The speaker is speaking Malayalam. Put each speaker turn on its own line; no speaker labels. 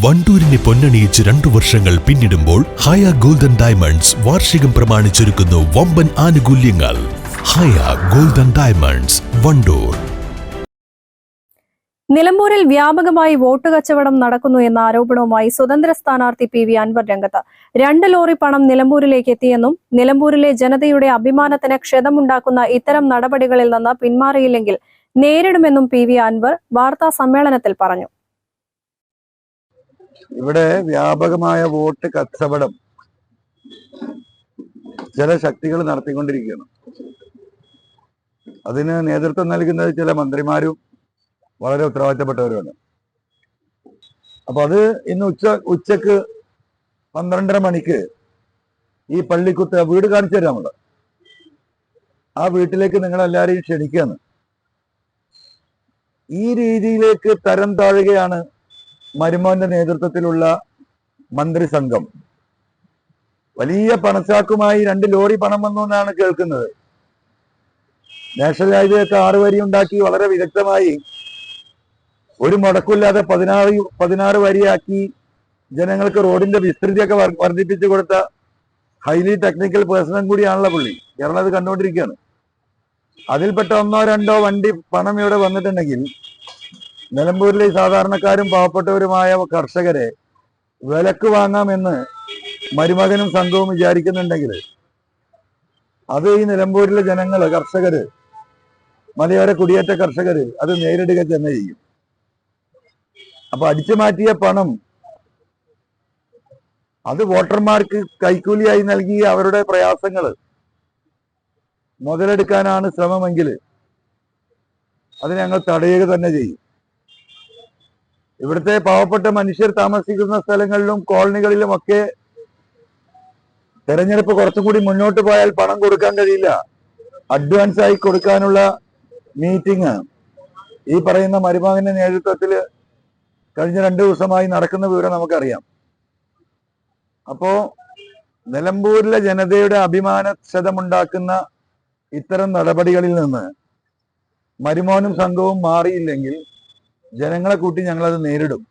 വണ്ടൂരിനെ പൊന്നണിയിച്ച് 2 വർഷങ്ങൾ പിന്നിടുമ്പോൾ ഹയ ഗോൾഡൻ ഡയമണ്ട്സ് വാർഷികം പ്രമാണിച്ചൊരുക്കുന്നു വമ്പൻ ആനുകൂല്യങ്ങൾ. ഹയ ഗോൾഡൻ ഡയമണ്ട്സ്, വണ്ടൂർ.
നിലമ്പൂരിൽ വ്യാപകമായി വോട്ട് കച്ചവടം നടക്കുന്നു എന്ന ആരോപണവുമായി സ്വതന്ത്ര സ്ഥാനാർത്ഥി പി വി അൻവർ രംഗത്ത്. 2 ലോറി പണം നിലമ്പൂരിലേക്ക് എത്തിയെന്നും നിലമ്പൂരിലെ ജനതയുടെ അഭിമാനത്തിന് ക്ഷതമുണ്ടാക്കുന്ന ഇത്തരം നടപടികളിൽ നിന്ന് പിന്മാറിയില്ലെങ്കിൽ നേരിടുമെന്നും പി വി അൻവർ വാർത്താ സമ്മേളനത്തിൽ പറഞ്ഞു.
ഇവിടെ വ്യാപകമായ വോട്ട് കച്ചവടം ചില ശക്തികൾ നടത്തിക്കൊണ്ടിരിക്കുകയാണ്. അതിന് നേതൃത്വം നൽകുന്നത് ചില മന്ത്രിമാരും വളരെ ഉത്തരവാദിത്തപ്പെട്ടവരുമാണ്. അപ്പൊ അത് ഇന്ന് ഉച്ചക്ക് 12:30 മണിക്ക് ഈ പള്ളിക്കുത്ത് വീട് കാണിച്ചു തരാം. നമ്മള് ആ വീട്ടിലേക്ക് നിങ്ങളെല്ലാരെയും ക്ഷണിക്കുകയാണ്. ഈ രീതിയിലേക്ക് തരം താഴുകയാണ് മരുമോന്റെ നേതൃത്വത്തിലുള്ള മന്ത്രിസംഘം. വലിയ പണച്ചാക്കുമായി 2 ലോറി പണം വന്നു എന്നാണ് കേൾക്കുന്നത്. നാഷണൽ ഹൈവേ ഒക്കെ 6 വരി ഉണ്ടാക്കി വളരെ വിദഗ്ധമായി ഒരു മുടക്കില്ലാതെ 16 വരിയാക്കി ജനങ്ങൾക്ക് റോഡിന്റെ വിസ്തൃതിയൊക്കെ വർദ്ധിപ്പിച്ചു കൊടുത്ത ഹൈലി ടെക്നിക്കൽ പേഴ്സണും കൂടിയാണല്ലോ പുള്ളി. കേരളം അത് കണ്ടുകൊണ്ടിരിക്കുകയാണ്. അതിൽപ്പെട്ട 1-2 വണ്ടി പണം ഇവിടെ വന്നിട്ടുണ്ടെങ്കിൽ നിലമ്പൂരിലെ സാധാരണക്കാരും പാവപ്പെട്ടവരുമായ കർഷകരെ വിലക്ക് വാങ്ങാമെന്ന് മരുമകനും സംഘവും വിചാരിക്കുന്നുണ്ടെങ്കിൽ അത് ഈ നിലമ്പൂരിലെ ജനങ്ങള്, കർഷകര്, മലയോര കുടിയേറ്റ കർഷകര് അത് നേരിടുക തന്നെ ചെയ്യും. അപ്പൊ അടിച്ചു മാറ്റിയ പണം അത് വോട്ടർമാർക്ക് കൈക്കൂലിയായി നൽകി അവരുടെ പ്രയാസങ്ങൾ മുതലെടുക്കാനാണ് ശ്രമമെങ്കിൽ അത് ഞങ്ങൾ തടയുക തന്നെ ചെയ്യും. ഇവിടുത്തെ പാവപ്പെട്ട മനുഷ്യർ താമസിക്കുന്ന സ്ഥലങ്ങളിലും കോളനികളിലുമൊക്കെ തെരഞ്ഞെടുപ്പ് കുറച്ചും കൂടി മുന്നോട്ട് പോയാൽ പണം കൊടുക്കാൻ കഴിയില്ല. അഡ്വാൻസ് ആയി കൊടുക്കാനുള്ള മീറ്റിംഗ് ഈ പറയുന്ന മരുമകന്റെ നേതൃത്വത്തിൽ കഴിഞ്ഞ 2 ദിവസമായി നടക്കുന്ന വിവരം നമുക്കറിയാം. അപ്പോ നിലമ്പൂരിലെ ജനതയുടെ അഭിമാനക്ഷതമുണ്ടാക്കുന്ന ഇത്തരം നടപടികളിൽ നിന്ന് മരുമോനും സംഘവും മാറിയില്ലെങ്കിൽ ജനങ്ങളെ കൂട്ടി ഞങ്ങളത് നേരിടും.